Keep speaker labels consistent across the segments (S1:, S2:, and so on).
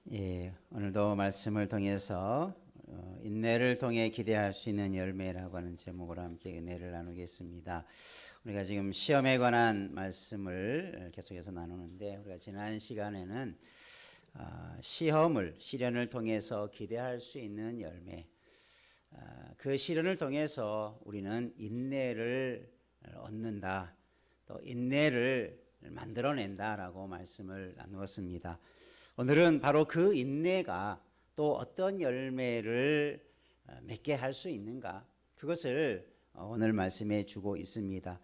S1: 오늘도 말씀을 통해서 인내를 통해 기대할 수 있는 열매라고 하는 제목으로 함께 은혜를 나누겠습니다. 우리가 지금 시험에 관한 말씀을 계속해서 나누는데, 우리가 지난 시간에는 시련을 통해서 기대할 수 있는 열매, 그 시련을 통해서 우리는 인내를 얻는다, 또 인내를 만들어낸다라고 말씀을 나누었습니다. 오늘은 바로 그 인내가 또 어떤 열매를 맺게 할 수 있는가, 그것을 오늘 말씀해 주고 있습니다.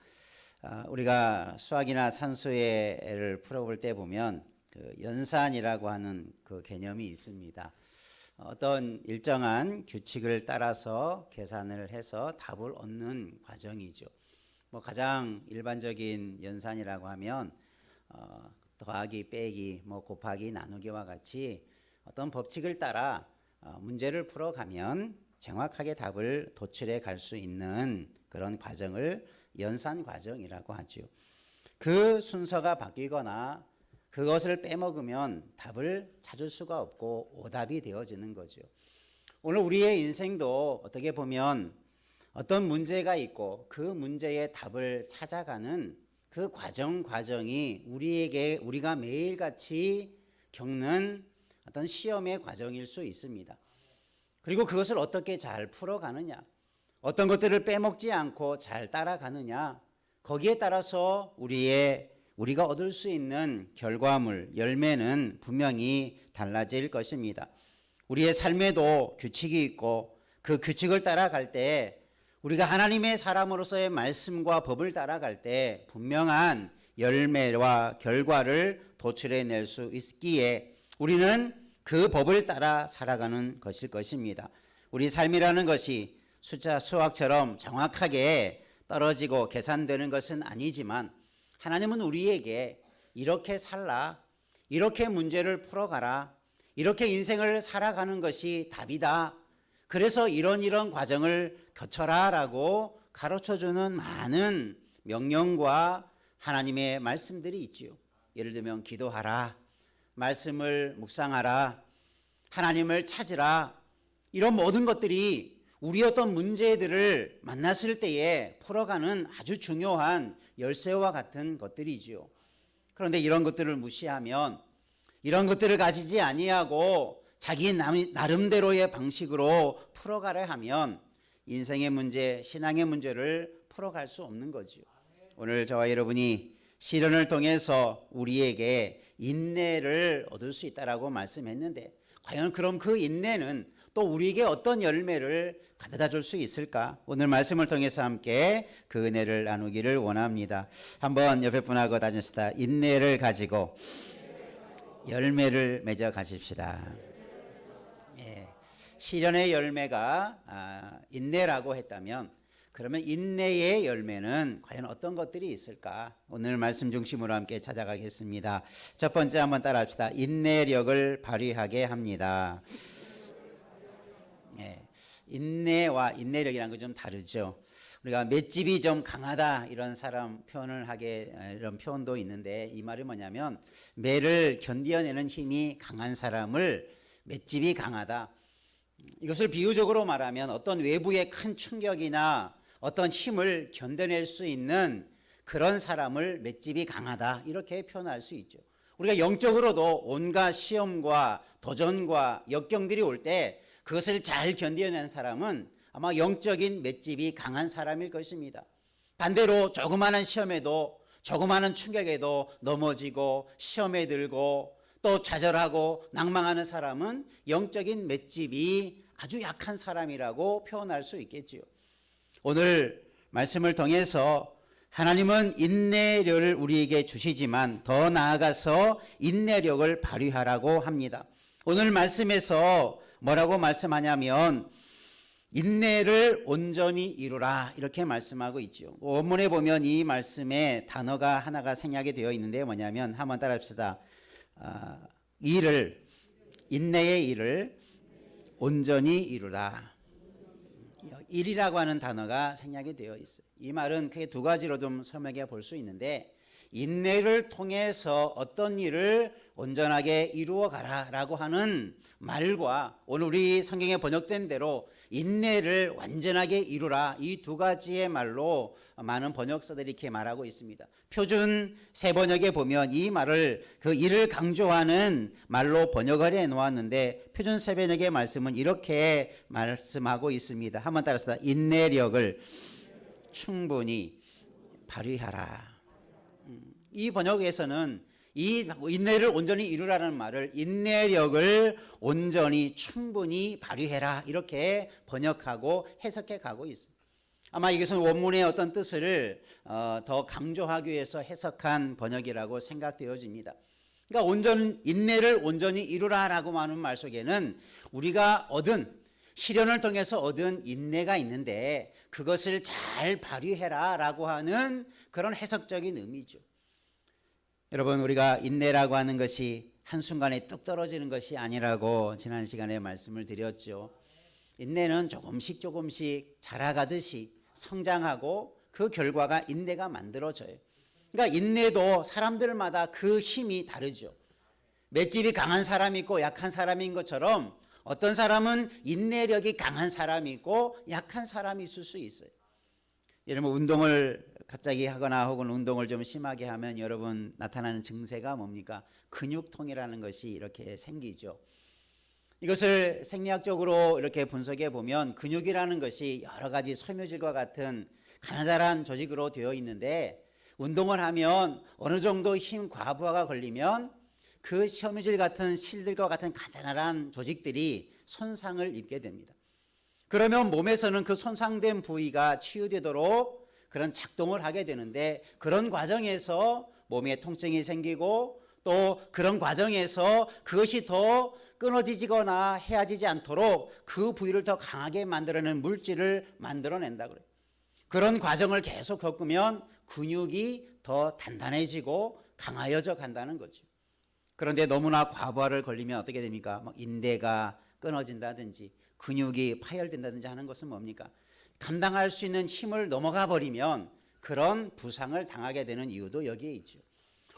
S1: 우리가 수학이나 산수를 풀어볼 때 보면 그 연산이라고 하는 그 개념이 있습니다. 어떤 일정한 규칙을 따라서 계산을 해서 답을 얻는 과정이죠. 가장 일반적인 연산이라고 하면 더하기, 빼기, 곱하기, 나누기와 같이 어떤 법칙을 따라 문제를 풀어가면 정확하게 답을 도출해 갈 수 있는 그런 과정을 연산 과정이라고 하죠. 그 순서가 바뀌거나 그것을 빼먹으면 답을 찾을 수가 없고 오답이 되어지는 거죠. 오늘 우리의 인생도 어떻게 보면 어떤 문제가 있고 그 문제의 답을 찾아가는 그 과정이 우리가 매일같이 겪는 어떤 시험의 과정일 수 있습니다. 그리고 그것을 어떻게 잘 풀어가느냐, 어떤 것들을 빼먹지 않고 잘 따라가느냐, 거기에 따라서 우리가 얻을 수 있는 결과물, 열매는 분명히 달라질 것입니다. 우리의 삶에도 규칙이 있고 그 규칙을 따라갈 때, 우리가 하나님의 사람으로서의 말씀과 법을 따라갈 때 분명한 열매와 결과를 도출해낼 수 있기에 우리는 그 법을 따라 살아가는 것일 것입니다. 우리 삶이라는 것이 숫자, 수학처럼 정확하게 떨어지고 계산되는 것은 아니지만, 하나님은 우리에게 이렇게 살라, 이렇게 문제를 풀어가라, 이렇게 인생을 살아가는 것이 답이다, 그래서 이런 과정을 거쳐라 라고 가르쳐주는 많은 명령과 하나님의 말씀들이 있지요. 예를 들면 기도하라, 말씀을 묵상하라, 하나님을 찾으라, 이런 모든 것들이 우리 어떤 문제들을 만났을 때에 풀어가는 아주 중요한 열쇠와 같은 것들이지요. 그런데 이런 것들을 무시하면, 이런 것들을 가지지 아니하고 자기 나름대로의 방식으로 풀어가려 하면 인생의 문제, 신앙의 문제를 풀어갈 수 없는 거죠. 오늘 저와 여러분이 시련을 통해서 우리에게 인내를 얻을 수 있다라고 말씀했는데, 과연 그럼 그 인내는 또 우리에게 어떤 열매를 가져다 줄 수 있을까? 오늘 말씀을 통해서 함께 그 은혜를 나누기를 원합니다. 한번 옆에 분하고 다니시다. 인내를 가지고 열매를 맺어 가십시다. 시련의 열매가 인내라고 했다면, 그러면 인내의 열매는 과연 어떤 것들이 있을까? 오늘 말씀 중심으로 함께 찾아가겠습니다. 첫 번째 한번 따라합시다. 인내력을 발휘하게 합니다. 인내와 인내력이라는 건 좀 다르죠. 우리가 맷집이 좀 강하다, 이런 이런 표현도 있는데, 이 말이 뭐냐면 매를 견뎌내는 힘이 강한 사람을 맷집이 강하다, 이것을 비유적으로 말하면 어떤 외부의 큰 충격이나 어떤 힘을 견뎌낼 수 있는 그런 사람을 맷집이 강하다, 이렇게 표현할 수 있죠. 우리가 영적으로도 온갖 시험과 도전과 역경들이 올 때 그것을 잘 견뎌내는 사람은 아마 영적인 맷집이 강한 사람일 것입니다. 반대로 조그마한 시험에도, 조그마한 충격에도 넘어지고 시험에 들고 또 좌절하고 낭망하는 사람은 영적인 맷집이 아주 약한 사람이라고 표현할 수 있겠지요. 오늘 말씀을 통해서 하나님은 인내력을 우리에게 주시지만 더 나아가서 인내력을 발휘하라고 합니다. 오늘 말씀에서 뭐라고 말씀하냐면 인내를 온전히 이루라, 이렇게 말씀하고 있죠. 원문에 보면 이 말씀에 단어가 하나가 생략이 되어 있는데 뭐냐면, 한번 따라합시다. 인내의 일을 온전히 이루라. 일이라고 하는 단어가 생략이 되어 있어요. 이 말은 크게 두 가지로 좀 설명해 볼 수 있는데, 인내를 통해서 어떤 일을 온전하게 이루어 가라라고 하는 말과 오늘 우리 성경에 번역된 대로 인내를 완전하게 이루라, 이 두 가지의 말로 많은 번역서들이 이렇게 말하고 있습니다. 표준 새 번역에 보면 이 말을 그 일을 강조하는 말로 번역을 해 놓았는데 표준 새 번역의 말씀은 이렇게 말씀하고 있습니다. 한번 따라서 인내력을 충분히 발휘하라. 이 번역에서는 이 인내를 온전히 이루라는 말을 인내력을 온전히 충분히 발휘해라 이렇게 번역하고 해석해 가고 있습니다. 아마 이것은 원문의 어떤 뜻을 더 강조하기 위해서 해석한 번역이라고 생각되어집니다. 그러니까 인내를 온전히 이루라라고 하는 말 속에는 우리가 얻은 시련을 통해서 얻은 인내가 있는데 그것을 잘 발휘해라라고 하는 그런 해석적인 의미죠. 여러분, 우리가 인내라고 하는 것이 한순간에 뚝 떨어지는 것이 아니라고 지난 시간에 말씀을 드렸죠. 인내는 조금씩 자라가듯이 성장하고 그 결과가 인내가 만들어져요. 그러니까 인내도 사람들마다 그 힘이 다르죠. 맷집이 강한 사람이 있고 약한 사람인 것처럼 어떤 사람은 인내력이 강한 사람이 있고 약한 사람이 있을 수 있어요. 여러분, 운동을 갑자기 하거나 혹은 운동을 좀 심하게 하면 여러분 나타나는 증세가 뭡니까? 근육통이라는 것이 이렇게 생기죠. 이것을 생리학적으로 이렇게 분석해 보면 근육이라는 것이 여러 가지 섬유질과 같은 가느다란 조직으로 되어 있는데 운동을 하면 어느 정도 힘 과부하가 걸리면 그 섬유질 같은 실들과 같은 가느다란 조직들이 손상을 입게 됩니다. 그러면 몸에서는 그 손상된 부위가 치유되도록 그런 작동을 하게 되는데 그런 과정에서 몸에 통증이 생기고 또 그런 과정에서 그것이 더 끊어지거나 헤어지지 않도록 그 부위를 더 강하게 만들어내는 물질을 만들어낸다 그래요. 그런 과정을 계속 겪으면 근육이 더 단단해지고 강하여져 간다는 거죠. 그런데 너무나 과부하를 걸리면 어떻게 됩니까? 막 인대가 끊어진다든지 근육이 파열된다든지 하는 것은 뭡니까? 감당할 수 있는 힘을 넘어가 버리면 그런 부상을 당하게 되는 이유도 여기에 있죠.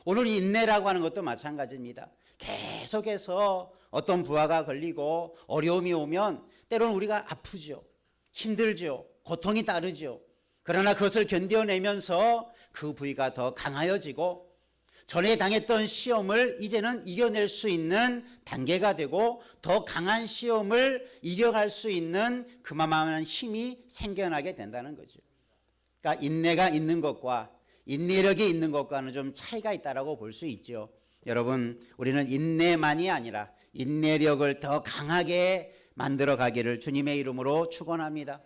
S1: 오늘 인내라고 하는 것도 마찬가지입니다. 계속해서 어떤 부하가 걸리고 어려움이 오면 때로는 우리가 아프죠. 힘들죠. 고통이 따르죠. 그러나 그것을 견뎌내면서 그 부위가 더 강하여지고 전에 당했던 시험을 이제는 이겨낼 수 있는 단계가 되고 더 강한 시험을 이겨갈 수 있는 그만한 힘이 생겨나게 된다는 거죠. 그러니까 인내가 있는 것과 인내력이 있는 것과는 좀 차이가 있다라고 볼 수 있죠. 여러분, 우리는 인내만이 아니라 인내력을 더 강하게 만들어 가기를 주님의 이름으로 축원합니다.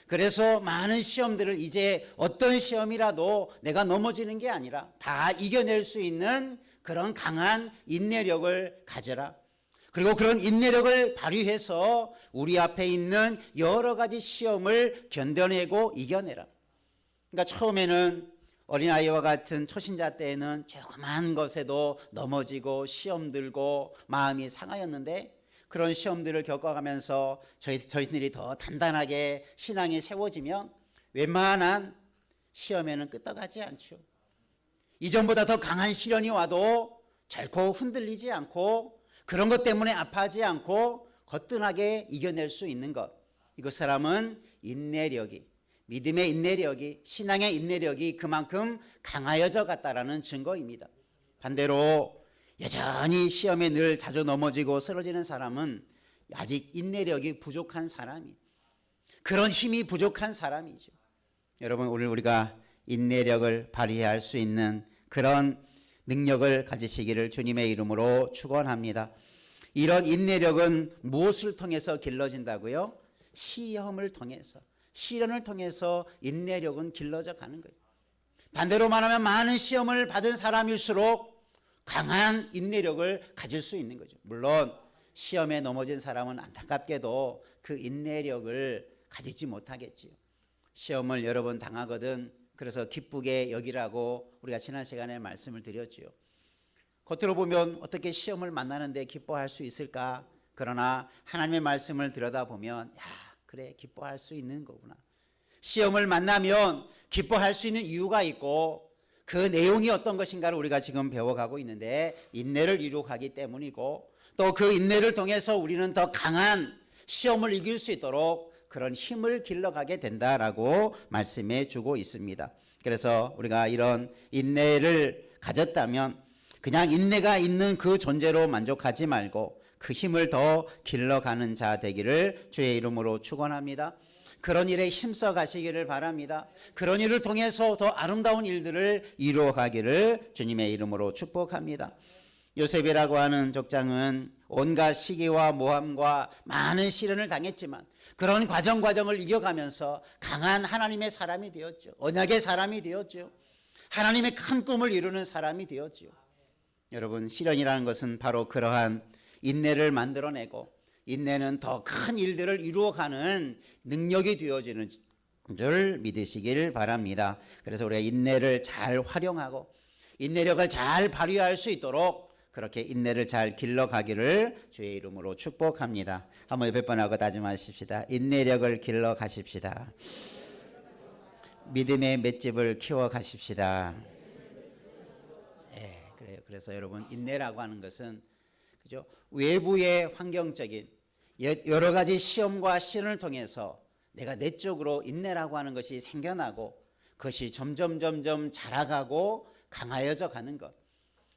S1: 그래서 많은 시험들을 이제 어떤 시험이라도 내가 넘어지는 게 아니라 다 이겨낼 수 있는 그런 강한 인내력을 가져라. 그리고 그런 인내력을 발휘해서 우리 앞에 있는 여러 가지 시험을 견뎌내고 이겨내라. 그러니까 처음에는 어린아이와 같은 초신자 때에는 조그만 것에도 넘어지고 시험 들고 마음이 상하였는데 그런 시험들을 겪어가면서 저희들이 더 단단하게 신앙이 세워지면 웬만한 시험에는 끄떡하지 않죠. 이전보다 더 강한 시련이 와도 결코 흔들리지 않고 그런 것 때문에 아파하지 않고 거뜬하게 이겨낼 수 있는 것. 이것 사람은 인내력이, 믿음의 인내력이, 신앙의 인내력이 그만큼 강하여져 갔다라는 증거입니다. 반대로 여전히 시험에 늘 자주 넘어지고 쓰러지는 사람은 아직 인내력이 부족한 사람이, 그런 힘이 부족한 사람이죠. 여러분, 오늘 우리가 인내력을 발휘할 수 있는 그런 능력을 가지시기를 주님의 이름으로 축원합니다. 이런 인내력은 무엇을 통해서 길러진다고요? 시험을 통해서, 시련을 통해서 인내력은 길러져 가는 거예요. 반대로 말하면 많은 시험을 받은 사람일수록 강한 인내력을 가질 수 있는 거죠. 물론 시험에 넘어진 사람은 안타깝게도 그 인내력을 가지지 못하겠지요. 시험을 여러 번 당하거든 그래서 기쁘게 여기라고 우리가 지난 시간에 말씀을 드렸지요. 겉으로 보면 어떻게 시험을 만나는데 기뻐할 수 있을까? 그러나 하나님의 말씀을 들여다보면 그래, 기뻐할 수 있는 거구나. 시험을 만나면 기뻐할 수 있는 이유가 있고 그 내용이 어떤 것인가를 우리가 지금 배워가고 있는데 인내를 이루어가기 때문이고 또 그 인내를 통해서 우리는 더 강한 시험을 이길 수 있도록 그런 힘을 길러가게 된다라고 말씀해 주고 있습니다. 그래서 우리가 이런 인내를 가졌다면 그냥 인내가 있는 그 존재로 만족하지 말고 그 힘을 더 길러가는 자 되기를 주의 이름으로 축원합니다. 그런 일에 힘써 가시기를 바랍니다. 그런 일을 통해서 더 아름다운 일들을 이루어가기를 주님의 이름으로 축복합니다. 요셉이라고 하는 족장은 온갖 시기와 모함과 많은 시련을 당했지만 그런 과정을 이겨가면서 강한 하나님의 사람이 되었죠. 언약의 사람이 되었죠. 하나님의 큰 꿈을 이루는 사람이 되었죠. 여러분, 시련이라는 것은 바로 그러한 인내를 만들어내고 인내는 더 큰 일들을 이루어가는 능력이 되어지는 줄 믿으시길 바랍니다. 그래서 우리가 인내를 잘 활용하고 인내력을 잘 발휘할 수 있도록 그렇게 인내를 잘 길러가기를 주의 이름으로 축복합니다. 한번 몇 번 하고 다짐하십시다. 인내력을 길러가십시다. 믿음의 맷집을 키워가십시다. 네, 그래요. 그래서 여러분, 인내라고 하는 것은 그죠? 외부의 환경적인 여러 가지 시험과 시련을 통해서 내가 내적으로 인내라고 하는 것이 생겨나고 그것이 점점 자라가고 강하여져 가는 것.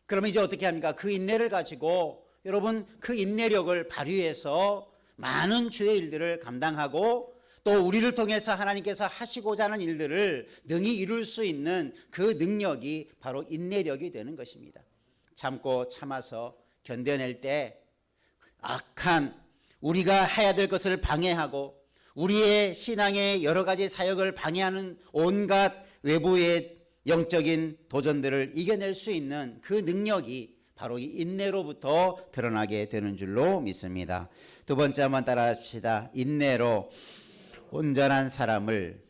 S1: 그러면 이제 어떻게 합니까? 그 인내를 가지고 여러분 그 인내력을 발휘해서 많은 주의 일들을 감당하고 또 우리를 통해서 하나님께서 하시고자 하는 일들을 능히 이룰 수 있는 그 능력이 바로 인내력이 되는 것입니다. 참고 참아서 견뎌낼 때 악한 우리가 해야 될 것을 방해하고 우리의 신앙의 여러 가지 사역을 방해하는 온갖 외부의 영적인 도전들을 이겨낼 수 있는 그 능력이 바로 이 인내로부터 드러나게 되는 줄로 믿습니다. 두 번째 한번 따라합시다. 인내로 온전한 사람을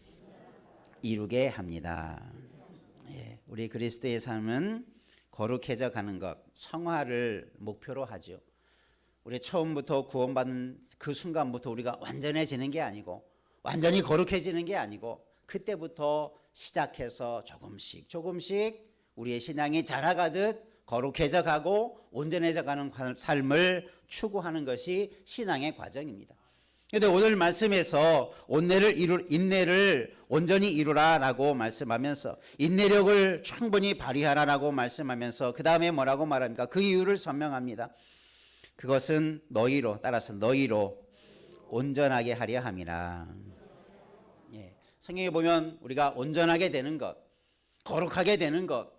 S1: 이루게 합니다. 예, 우리 그리스도의 삶은 거룩해져 가는 것, 성화를 목표로 하죠. 우리 처음부터 구원받은 그 순간부터 우리가 완전해지는 게 아니고 완전히 거룩해지는 게 아니고 그때부터 시작해서 조금씩 우리의 신앙이 자라가듯 거룩해져 가고 온전해져 가는 삶을 추구하는 것이 신앙의 과정입니다. 그런데 오늘 말씀에서 인내를 온전히 이루라라고 말씀하면서 인내력을 충분히 발휘하라라고 말씀하면서 그 다음에 뭐라고 말합니까? 그 이유를 설명합니다. 그것은 따라서 너희로 온전하게 하려 함이라. 예, 성경에 보면 우리가 온전하게 되는 것, 거룩하게 되는 것,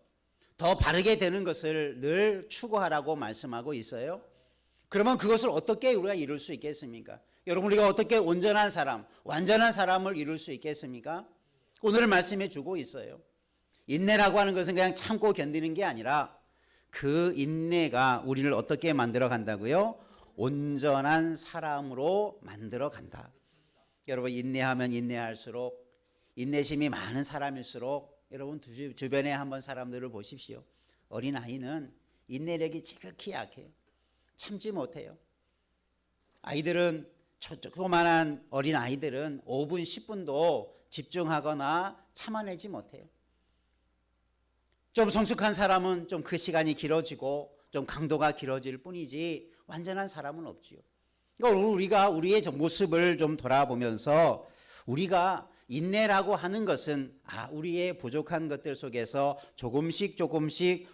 S1: 더 바르게 되는 것을 늘 추구하라고 말씀하고 있어요. 그러면 그것을 어떻게 우리가 이룰 수 있겠습니까? 여러분, 우리가 어떻게 온전한 사람, 완전한 사람을 이룰 수 있겠습니까? 오늘 말씀해 주고 있어요. 인내라고 하는 것은 그냥 참고 견디는 게 아니라 그 인내가 우리를 어떻게 만들어 간다고요? 온전한 사람으로 만들어 간다. 여러분, 인내하면 인내할수록 인내심이 많은 사람일수록 여러분 주변에 한번 사람들을 보십시오. 어린아이는 인내력이 지극히 약해요. 참지 못해요. 아이들은 조그만한 어린아이들은 5분 10분도 집중하거나 참아내지 못해요. 좀 성숙한 사람은 좀 그 시간이 길어지고 좀 강도가 길어질 뿐이지 완전한 사람은 없지요. 그러니까 우리가 우리의 모습을 좀 돌아보면서 우리가 인내라고 하는 것은 우리의 부족한 것들 속에서 조금씩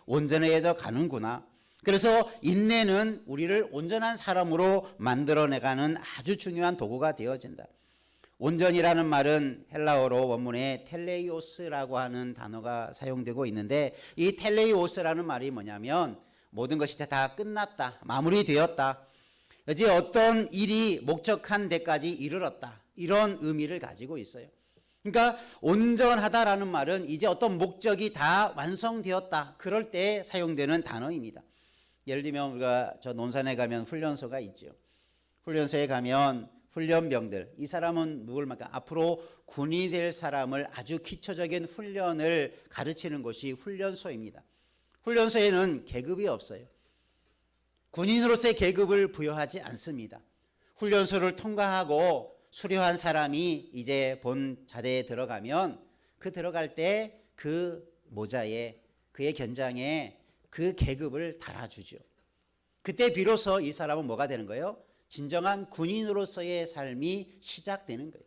S1: 온전해져 가는구나. 그래서 인내는 우리를 온전한 사람으로 만들어내가는 아주 중요한 도구가 되어진다. 온전이라는 말은 헬라어로 원문에 텔레이오스라고 하는 단어가 사용되고 있는데 이 텔레이오스라는 말이 뭐냐면 모든 것이 다 끝났다, 마무리되었다, 이제 어떤 일이 목적한 데까지 이르렀다, 이런 의미를 가지고 있어요. 그러니까 온전하다라는 말은 이제 어떤 목적이 다 완성되었다, 그럴 때 사용되는 단어입니다. 예를 들면 우리가 저 논산에 가면 훈련소가 있죠. 훈련소에 가면 훈련병들, 이 사람은 누굴 말까? 앞으로 군인이 될 사람을 아주 기초적인 훈련을 가르치는 곳이 훈련소입니다. 훈련소에는 계급이 없어요. 군인으로서의 계급을 부여하지 않습니다. 훈련소를 통과하고 수료한 사람이 이제 본 자대에 들어가면 들어갈 때 그 모자에 그의 견장에 그 계급을 달아주죠. 그때 비로소 이 사람은 뭐가 되는 거예요? 진정한 군인으로서의 삶이 시작되는 거예요.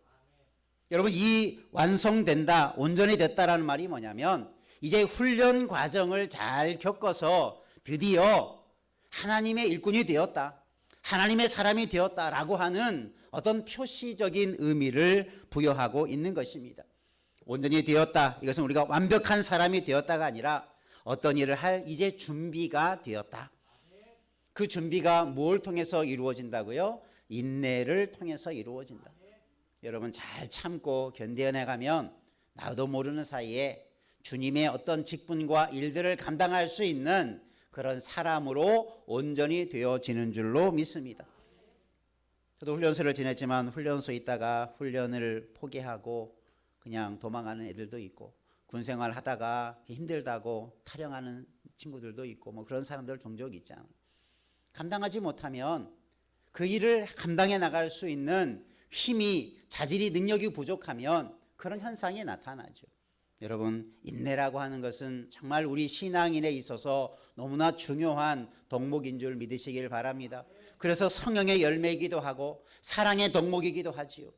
S1: 여러분, 이 완성된다, 온전히 됐다라는 말이 뭐냐면 이제 훈련 과정을 잘 겪어서 드디어 하나님의 일꾼이 되었다, 하나님의 사람이 되었다라고 하는 어떤 표시적인 의미를 부여하고 있는 것입니다. 온전히 되었다, 이것은 우리가 완벽한 사람이 되었다가 아니라 어떤 일을 할 이제 준비가 되었다. 그 준비가 뭘 통해서 이루어진다고요? 인내를 통해서 이루어진다. 여러분, 잘 참고 견뎌내 가면 나도 모르는 사이에 주님의 어떤 직분과 일들을 감당할 수 있는 그런 사람으로 온전히 되어지는 줄로 믿습니다. 저도 훈련소를 지냈지만 훈련소에 있다가 훈련을 포기하고 그냥 도망가는 애들도 있고, 군생활 하다가 힘들다고 탈영하는 친구들도 있고, 뭐 그런 사람들 종종 있잖아요. 감당하지 못하면 그 일을 감당해 나갈 수 있는 힘이, 자질이, 능력이 부족하면 그런 현상이 나타나죠. 여러분, 인내라고 하는 것은 정말 우리 신앙인에 있어서 너무나 중요한 덕목인 줄 믿으시길 바랍니다. 그래서 성령의 열매이기도 하고 사랑의 덕목이기도 하지요.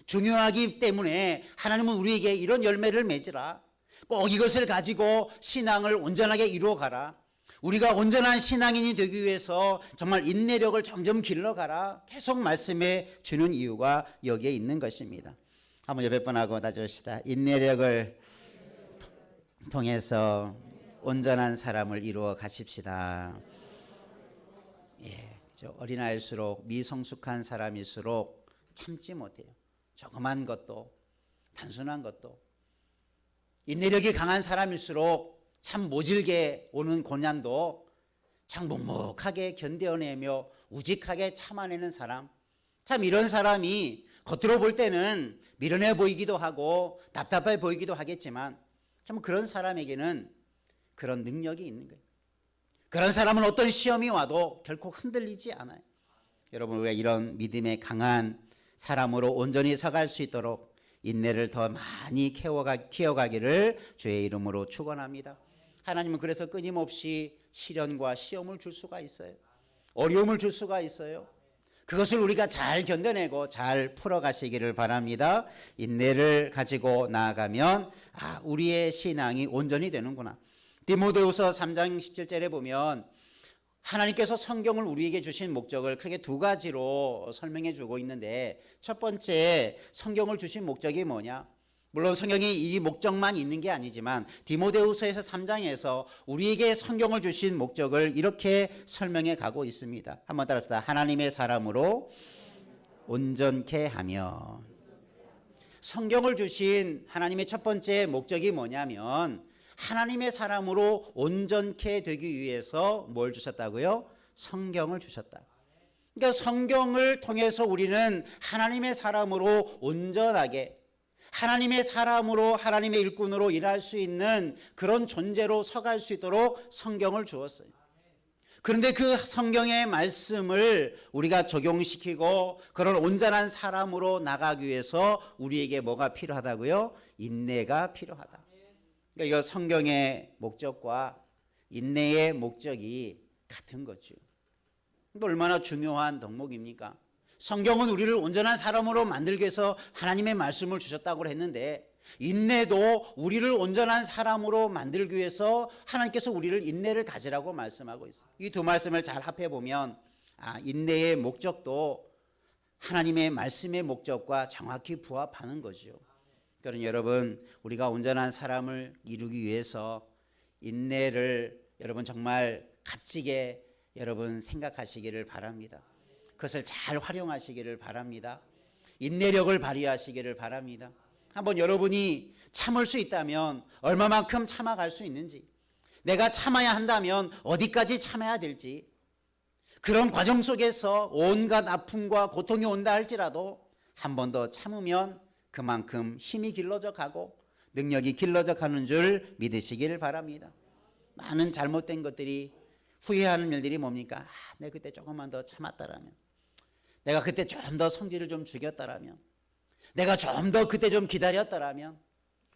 S1: 중요하기 때문에 하나님은 우리에게 이런 열매를 맺으라, 꼭 이것을 가지고 신앙을 온전하게 이루어가라, 우리가 온전한 신앙인이 되기 위해서 정말 인내력을 점점 길러가라, 계속 말씀해 주는 이유가 여기에 있는 것입니다. 한번 몇 번 하고 나줍시다. 인내력을 통해서 온전한 사람을 이루어 가십시다. 어린아이일수록, 미성숙한 사람일수록 참지 못해요. 조그만 것도, 단순한 것도. 인내력이 강한 사람일수록 참 모질게 오는 고난도 참 묵묵하게 견뎌내며 우직하게 참아내는 사람, 참 이런 사람이 겉으로 볼 때는 미련해 보이기도 하고 답답해 보이기도 하겠지만 참 그런 사람에게는 그런 능력이 있는 거예요. 그런 사람은 어떤 시험이 와도 결코 흔들리지 않아요. 여러분, 우리가 이런 믿음의 강한 사람으로 온전히 서갈 수 있도록 인내를 더 많이 키워가기를 주의 이름으로 축원합니다. 하나님은 그래서 끊임없이 시련과 시험을 줄 수가 있어요. 어려움을 줄 수가 있어요. 그것을 우리가 잘 견뎌내고 잘 풀어가시기를 바랍니다. 인내를 가지고 나아가면 우리의 신앙이 온전히 되는구나. 디모데후서 3장 17절에 보면 하나님께서 성경을 우리에게 주신 목적을 크게 두 가지로 설명해 주고 있는데, 첫 번째 성경을 주신 목적이 뭐냐? 물론 성경이 이 목적만 있는 게 아니지만 디모데후서에서 3장에서 우리에게 성경을 주신 목적을 이렇게 설명해 가고 있습니다. 한번 따라합시다. 하나님의 사람으로 온전케 하며. 성경을 주신 하나님의 첫 번째 목적이 뭐냐면 하나님의 사람으로 온전케 되기 위해서 뭘 주셨다고요? 성경을 주셨다. 그러니까 성경을 통해서 우리는 하나님의 사람으로 온전하게, 하나님의 사람으로, 하나님의 일꾼으로 일할 수 있는 그런 존재로 서갈 수 있도록 성경을 주었어요. 그런데 그 성경의 말씀을 우리가 적용시키고 그런 온전한 사람으로 나가기 위해서 우리에게 뭐가 필요하다고요? 인내가 필요하다. 그러니까 이 성경의 목적과 인내의 목적이 같은 거죠. 얼마나 중요한 덕목입니까? 성경은 우리를 온전한 사람으로 만들기 위해서 하나님의 말씀을 주셨다고 했는데, 인내도 우리를 온전한 사람으로 만들기 위해서 하나님께서 우리를 인내를 가지라고 말씀하고 있어요. 이 두 말씀을 잘 합해보면 인내의 목적도 하나님의 말씀의 목적과 정확히 부합하는 거죠. 그러니 여러분, 우리가 온전한 사람을 이루기 위해서 인내를 여러분 정말 값지게 여러분 생각하시기를 바랍니다. 그것을 잘 활용하시기를 바랍니다. 인내력을 발휘하시기를 바랍니다. 한번 여러분이 참을 수 있다면 얼마만큼 참아갈 수 있는지, 내가 참아야 한다면 어디까지 참아야 될지, 그런 과정 속에서 온갖 아픔과 고통이 온다 할지라도 한 번 더 참으면 그만큼 힘이 길러져 가고 능력이 길러져 가는 줄 믿으시기를 바랍니다. 많은 잘못된 것들이, 후회하는 일들이 뭡니까? 내가 그때 조금만 더 참았다라면, 내가 그때 좀 더 성질을 좀 죽였다라면, 내가 좀 더 그때 좀 기다렸다라면,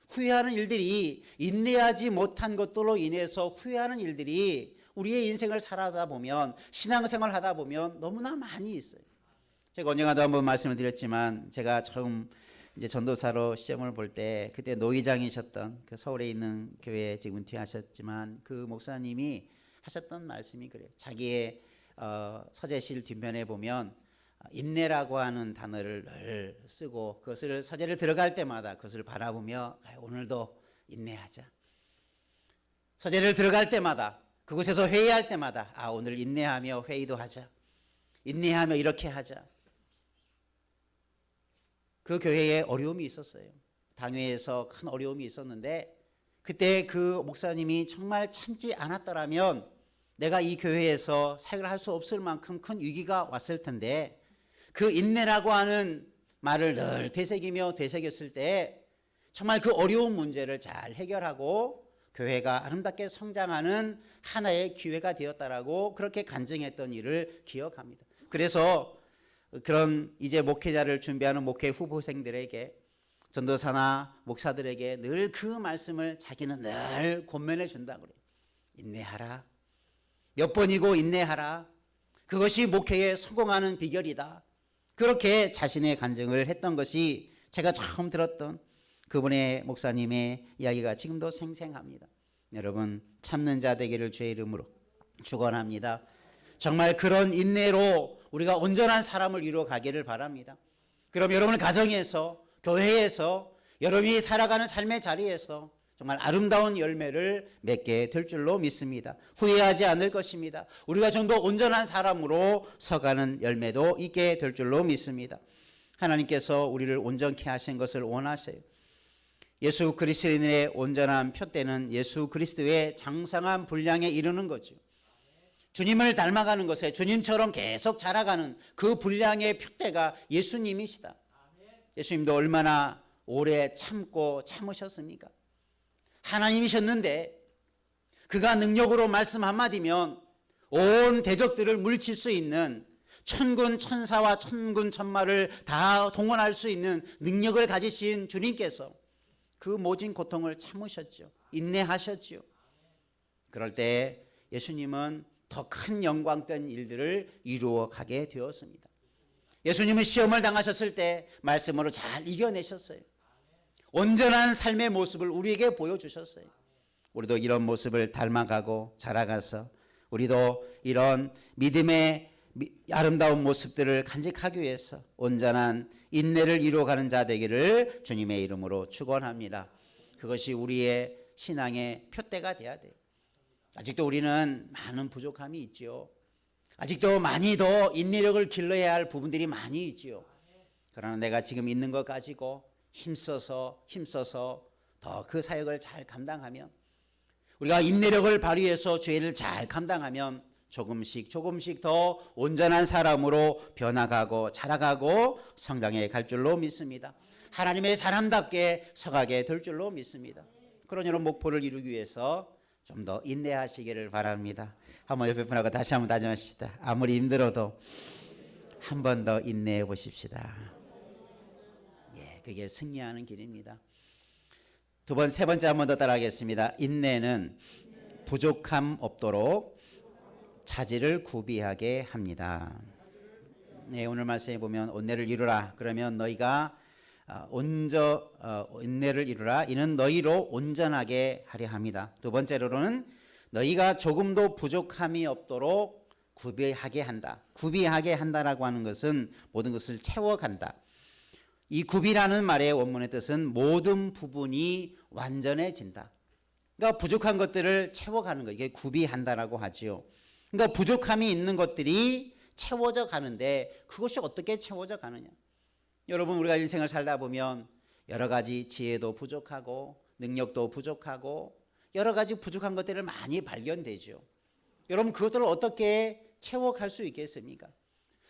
S1: 후회하는 일들이, 인내하지 못한 것들로 인해서 후회하는 일들이 우리의 인생을 살아가다 보면, 신앙생활 하다 보면 너무나 많이 있어요. 제가 언젠가도 한번 말씀을 드렸지만, 제가 처음 이제 전도사로 시험을 볼 때, 그때 노회장이셨던 그 서울에 있는 교회에 지금 은퇴하셨지만 그 목사님이 하셨던 말씀이 그래요. 자기의 서재실 뒷면에 보면 인내라고 하는 단어를 늘 쓰고, 그것을 서재를 들어갈 때마다 그것을 바라보며 오늘도 인내하자. 서재를 들어갈 때마다, 그곳에서 회의할 때마다 오늘 인내하며 회의도 하자. 인내하며 이렇게 하자. 그 교회에 어려움이 있었어요. 당회에서 큰 어려움이 있었는데, 그때 그 목사님이 정말 참지 않았더라면 내가 이 교회에서 사역을 할 수 없을 만큼 큰 위기가 왔을 텐데, 그 인내라고 하는 말을 늘 되새기며 되새겼을 때 정말 그 어려운 문제를 잘 해결하고 교회가 아름답게 성장하는 하나의 기회가 되었다라고 그렇게 간증했던 일을 기억합니다. 그래서 그런 이제 목회자를 준비하는 목회 후보생들에게, 전도사나 목사들에게 늘 그 말씀을 자기는 늘 권면해 준다고 그래요. 인내하라. 몇 번이고 인내하라. 그것이 목회에 성공하는 비결이다. 그렇게 자신의 간증을 했던 것이 제가 처음 들었던 그분의 목사님의 이야기가 지금도 생생합니다. 여러분, 참는 자 되기를 주의 이름으로 축원합니다. 정말 그런 인내로 우리가 온전한 사람을 이루어 가기를 바랍니다. 그럼 여러분의 가정에서, 교회에서, 여러분이 살아가는 삶의 자리에서 정말 아름다운 열매를 맺게 될 줄로 믿습니다. 후회하지 않을 것입니다. 우리가 좀 더 온전한 사람으로 서가는 열매도 있게 될 줄로 믿습니다. 하나님께서 우리를 온전케 하신 것을 원하셔요. 예수 그리스도인의 온전한 표대는 예수 그리스도의 장성한 분량에 이르는 거죠. 주님을 닮아가는 것에, 주님처럼 계속 자라가는 그 분량의 표대가 예수님이시다. 예수님도 얼마나 오래 참고 참으셨습니까? 하나님이셨는데 그가 능력으로 말씀 한마디면 온 대적들을 물리칠 수 있는, 천군 천사와 천군 천마를 다 동원할 수 있는 능력을 가지신 주님께서 그 모진 고통을 참으셨죠. 인내하셨죠. 그럴 때 예수님은 더 큰 영광된 일들을 이루어 가게 되었습니다. 예수님은 시험을 당하셨을 때 말씀으로 잘 이겨내셨어요. 온전한 삶의 모습을 우리에게 보여주셨어요. 우리도 이런 모습을 닮아가고 자라가서 우리도 이런 믿음의 아름다운 모습들을 간직하기 위해서 온전한 인내를 이루어가는 자 되기를 주님의 이름으로 축원합니다. 그것이 우리의 신앙의 표대가 돼야 돼요. 아직도 우리는 많은 부족함이 있지요. 아직도 많이 더 인내력을 길러야 할 부분들이 많이 있지요. 그러나 내가 지금 있는 것 가지고 힘써서 더 그 사역을 잘 감당하면, 우리가 인내력을 발휘해서 죄를 잘 감당하면 조금씩 더 온전한 사람으로 변화가고 자라가고 성장해 갈 줄로 믿습니다. 하나님의 사람답게 서가게 될 줄로 믿습니다. 그런 이런 목표를 이루기 위해서 좀 더 인내하시기를 바랍니다. 한번 옆에 분하고 다시 한번 다짐하시다. 아무리 힘들어도 한 번 더 인내해 보십시다. 예, 그게 승리하는 길입니다. 세 번째 한 번 더 따라하겠습니다. 인내는 부족함 없도록 자질을 구비하게 합니다. 네, 오늘 말씀에 보면 온내를 이루라. 그러면 너희가 인내를 이루라. 이는 너희로 온전하게 하려 합니다. 두 번째로는 너희가 조금도 부족함이 없도록 구비하게 한다. 구비하게 한다라고 하는 것은 모든 것을 채워간다. 이 구비라는 말의 원문의 뜻은 모든 부분이 완전해진다. 그러니까 부족한 것들을 채워가는 거, 이게 구비한다라고 하지요. 그러니까 부족함이 있는 것들이 채워져 가는데 그것이 어떻게 채워져 가느냐? 여러분, 우리가 인생을 살다 보면 여러 가지 지혜도 부족하고 능력도 부족하고 여러 가지 부족한 것들을 많이 발견되죠. 여러분, 그것들을 어떻게 채워갈 수 있겠습니까?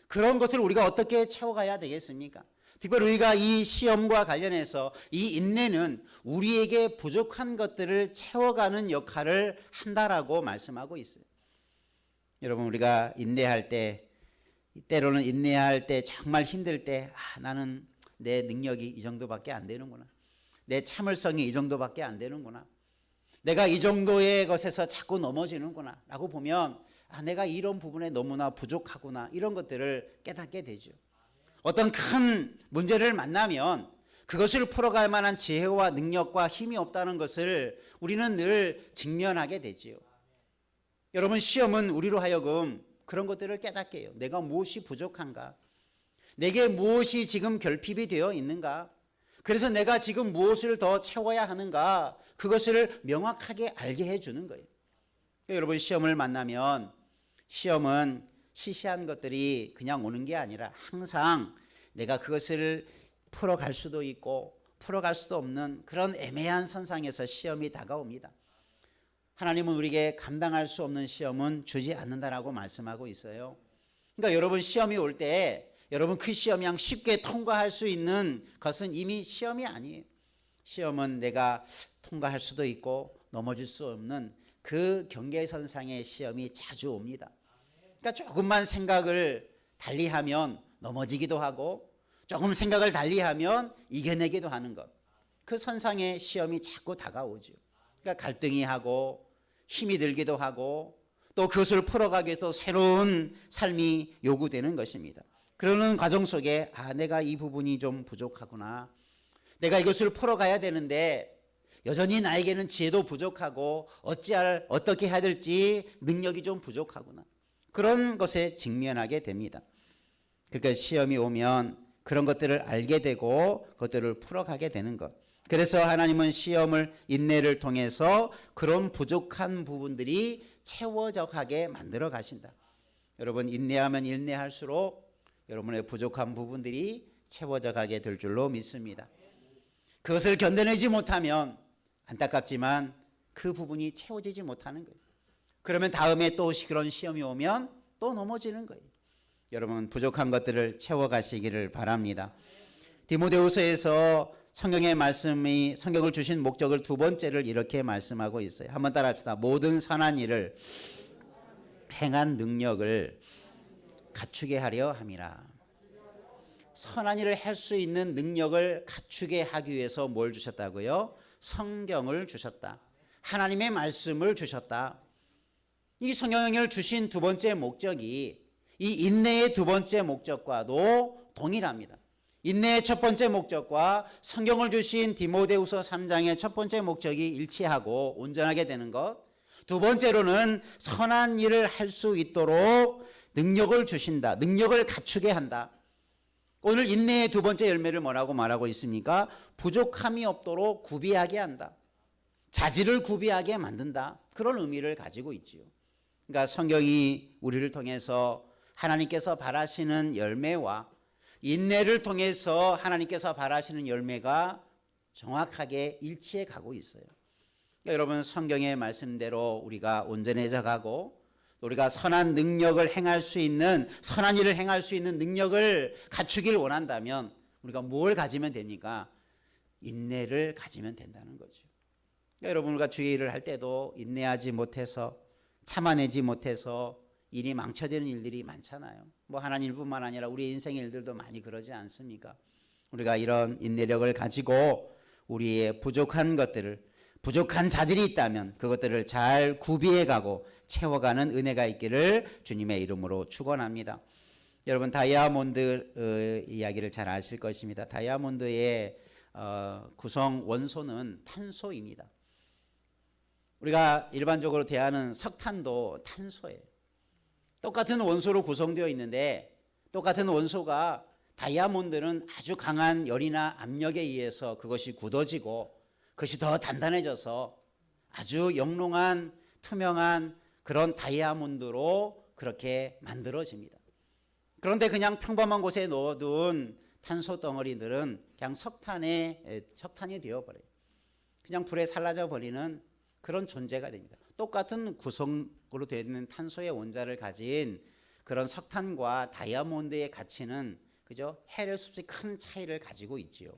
S1: 그런 것들을 우리가 어떻게 채워가야 되겠습니까? 특별히 우리가 이 시험과 관련해서 이 인내는 우리에게 부족한 것들을 채워가는 역할을 한다라고 말씀하고 있어요. 여러분, 우리가 인내할 때, 때로는 인내할 때 정말 힘들 때 나는 내 능력이 이 정도밖에 안 되는구나. 내 참을성이 이 정도밖에 안 되는구나. 내가 이 정도의 것에서 자꾸 넘어지는구나 라고 보면 내가 이런 부분에 너무나 부족하구나, 이런 것들을 깨닫게 되죠. 어떤 큰 문제를 만나면 그것을 풀어갈 만한 지혜와 능력과 힘이 없다는 것을 우리는 늘 직면하게 되지요. 여러분, 시험은 우리로 하여금 그런 것들을 깨닫게 해요. 내가 무엇이 부족한가? 내게 무엇이 지금 결핍이 되어 있는가? 그래서 내가 지금 무엇을 더 채워야 하는가? 그것을 명확하게 알게 해주는 거예요. 여러분, 시험을 만나면 시험은 시시한 것들이 그냥 오는 게 아니라 항상 내가 그것을 풀어갈 수도 있고 풀어갈 수도 없는 그런 애매한 선상에서 시험이 다가옵니다. 하나님은 우리에게 감당할 수 없는 시험은 주지 않는다라고 말씀하고 있어요. 그러니까 여러분, 시험이 올 때 여러분 그 시험 양 쉽게 통과할 수 있는 것은 이미 시험이 아니에요. 시험은 내가 통과할 수도 있고 넘어질 수 없는 그 경계선상의 시험이 자주 옵니다. 그러니까 조금만 생각을 달리하면 넘어지기도 하고 조금 생각을 달리하면 이겨내기도 하는 것, 그 선상의 시험이 자꾸 다가오죠. 그러니까 갈등이 하고 힘이 들기도 하고 또 그것을 풀어가기 위해서 새로운 삶이 요구되는 것입니다. 그러는 과정 속에 내가 이 부분이 좀 부족하구나, 내가 이것을 풀어가야 되는데 여전히 나에게는 지혜도 부족하고 어떻게 해야 될지 능력이 좀 부족하구나, 그런 것에 직면하게 됩니다. 그러니까 시험이 오면 그런 것들을 알게 되고 그것들을 풀어가게 되는 것. 그래서 하나님은 시험을, 인내를 통해서 그런 부족한 부분들이 채워져 가게 만들어 가신다. 여러분, 인내하면 인내할수록 여러분의 부족한 부분들이 채워져 가게 될 줄로 믿습니다. 그것을 견뎌내지 못하면 안타깝지만 그 부분이 채워지지 못하는 거예요. 그러면 다음에 또 그런 시험이 오면 또 넘어지는 거예요. 여러분, 부족한 것들을 채워가시기를 바랍니다. 디모데후서에서 성경의 말씀이, 성경을 주신 목적을 두 번째를 이렇게 말씀하고 있어요. 한번 따라합시다. 모든 선한 일을 행한 능력을 갖추게 하려 함이라. 선한 일을 할 수 있는 능력을 갖추게 하기 위해서 뭘 주셨다고요? 성경을 주셨다. 하나님의 말씀을 주셨다. 이 성경을 주신 두 번째 목적이 이 인내의 두 번째 목적과도 동일합니다. 인내의 첫 번째 목적과 성경을 주신 디모데후서 3장의 첫 번째 목적이 일치하고 온전하게 되는 것. 두 번째로는 선한 일을 할 수 있도록 능력을 주신다. 능력을 갖추게 한다. 오늘 인내의 두 번째 열매를 뭐라고 말하고 있습니까? 부족함이 없도록 구비하게 한다. 자질을 구비하게 만든다. 그런 의미를 가지고 있지요. 그러니까 성경이 우리를 통해서 하나님께서 바라시는 열매와 인내를 통해서 하나님께서 바라시는 열매가 정확하게 일치해 가고 있어요. 그러니까 여러분, 성경의 말씀대로 우리가 온전해져 가고 우리가 선한 능력을 행할 수 있는, 선한 일을 행할 수 있는 능력을 갖추길 원한다면 우리가 뭘 가지면 됩니까? 인내를 가지면 된다는 거죠. 그러니까 여러분, 우리가 주의 일을 할 때도 인내하지 못해서, 참아내지 못해서 일이 망쳐지는 일들이 많잖아요. 뭐 하나님 일뿐만 아니라 우리 인생의 일들도 많이 그러지 않습니까? 우리가 이런 인내력을 가지고 우리의 부족한 것들을, 부족한 자질이 있다면 그것들을 잘 구비해 가고 채워가는 은혜가 있기를 주님의 이름으로 축원합니다. 여러분, 다이아몬드 이야기를 잘 아실 것입니다. 다이아몬드의 구성 원소는 탄소입니다. 우리가 일반적으로 대하는 석탄도 탄소예요. 똑같은 원소로 구성되어 있는데 똑같은 원소가 다이아몬드는 아주 강한 열이나 압력에 의해서 그것이 굳어지고 그것이 더 단단해져서 아주 영롱한 투명한 그런 다이아몬드로 그렇게 만들어집니다. 그런데 그냥 평범한 곳에 넣어둔 탄소 덩어리들은 그냥 석탄이 되어버려요. 그냥 불에 살라져 버리는 그런 존재가 됩니다. 똑같은 구성으로 되어 있는 탄소의 원자를 가진 그런 석탄과 다이아몬드의 가치는 그죠? 해를 수 없이 큰 차이를 가지고 있지요.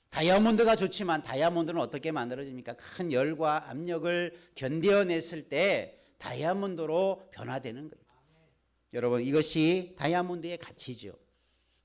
S1: 다이아몬드가 좋지만 다이아몬드는 어떻게 만들어집니까? 큰 열과 압력을 견뎌냈을 때 다이아몬드로 변화되는 거예요. 여러분, 이것이 다이아몬드의 가치죠.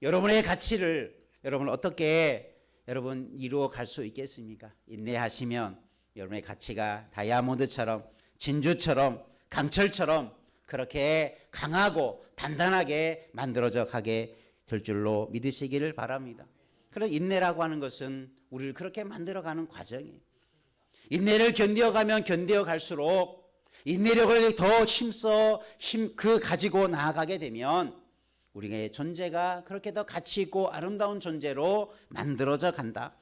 S1: 여러분의 가치를 여러분 어떻게 여러분 이루어 갈 수 있겠습니까? 인내하시면 여러분의 가치가 다이아몬드처럼, 진주처럼, 강철처럼 그렇게 강하고 단단하게 만들어져 가게 될 줄로 믿으시기를 바랍니다. 그런 인내라고 하는 것은 우리를 그렇게 만들어가는 과정이에요. 인내를 견뎌가면 견뎌갈수록 인내력을 더 가지고 나아가게 되면 우리의 존재가 그렇게 더 가치 있고 아름다운 존재로 만들어져 간다.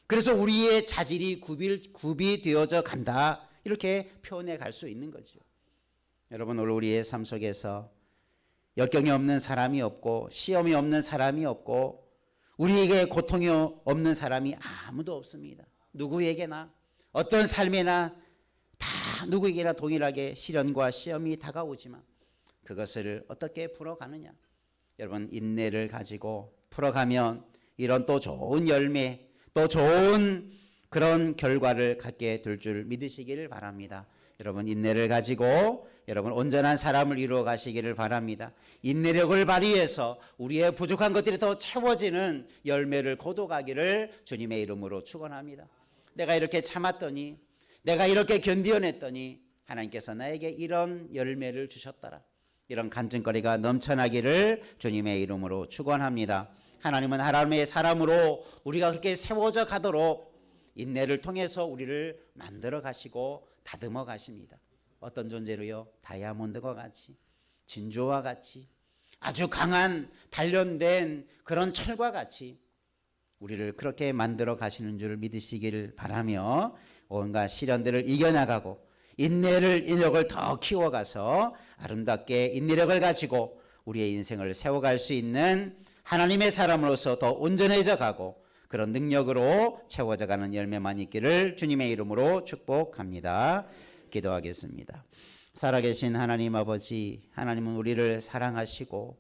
S1: 그래서 우리의 자질이 굽이 되어져 간다. 이렇게 표현해 갈 수 있는 거죠. 여러분, 오늘 우리의 삶 속에서 역경이 없는 사람이 없고 시험이 없는 사람이 없고 우리에게 고통이 없는 사람이 아무도 없습니다. 누구에게나 어떤 삶에나 다 누구에게나 동일하게 시련과 시험이 다가오지만 그것을 어떻게 풀어가느냐. 여러분, 인내를 가지고 풀어가면 이런 또 좋은 열매, 또 좋은 그런 결과를 갖게 될 줄 믿으시기를 바랍니다. 여러분, 인내를 가지고 여러분 온전한 사람을 이루어 가시기를 바랍니다. 인내력을 발휘해서 우리의 부족한 것들이 더 채워지는 열매를 거둬가기를 주님의 이름으로 축원합니다. 내가 이렇게 참았더니, 내가 이렇게 견디어냈더니 하나님께서 나에게 이런 열매를 주셨더라. 이런 간증거리가 넘쳐나기를 주님의 이름으로 축원합니다. 하나님은 하나님의 사람으로 우리가 그렇게 세워져 가도록 인내를 통해서 우리를 만들어 가시고 다듬어 가십니다. 어떤 존재로요? 다이아몬드와 같이, 진주와 같이, 아주 강한 단련된 그런 철과 같이 우리를 그렇게 만들어 가시는 줄 믿으시기를 바라며 온갖 시련들을 이겨나가고 인내력을 더 키워가서 아름답게 인내력을 가지고 우리의 인생을 세워갈 수 있는 하나님의 사람으로서 더 온전해져 가고 그런 능력으로 채워져 가는 열매만 있기를 주님의 이름으로 축복합니다. 기도하겠습니다. 살아계신 하나님 아버지, 하나님은 우리를 사랑하시고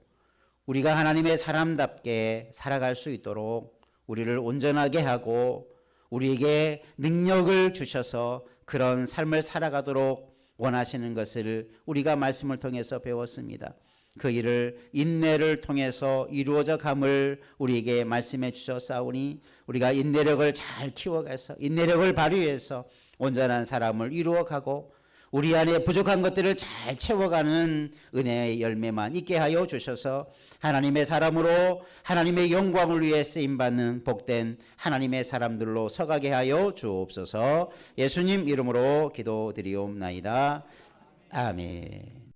S1: 우리가 하나님의 사람답게 살아갈 수 있도록 우리를 온전하게 하고 우리에게 능력을 주셔서 그런 삶을 살아가도록 원하시는 것을 우리가 말씀을 통해서 배웠습니다. 그 일을 인내를 통해서 이루어져 감을 우리에게 말씀해 주셨사오니 우리가 인내력을 잘 키워가서 인내력을 발휘해서 온전한 사람을 이루어가고 우리 안에 부족한 것들을 잘 채워가는 은혜의 열매만 있게 하여 주셔서 하나님의 사람으로 하나님의 영광을 위해 쓰임받는 복된 하나님의 사람들로 서가게 하여 주옵소서. 예수님 이름으로 기도드리옵나이다. 아멘.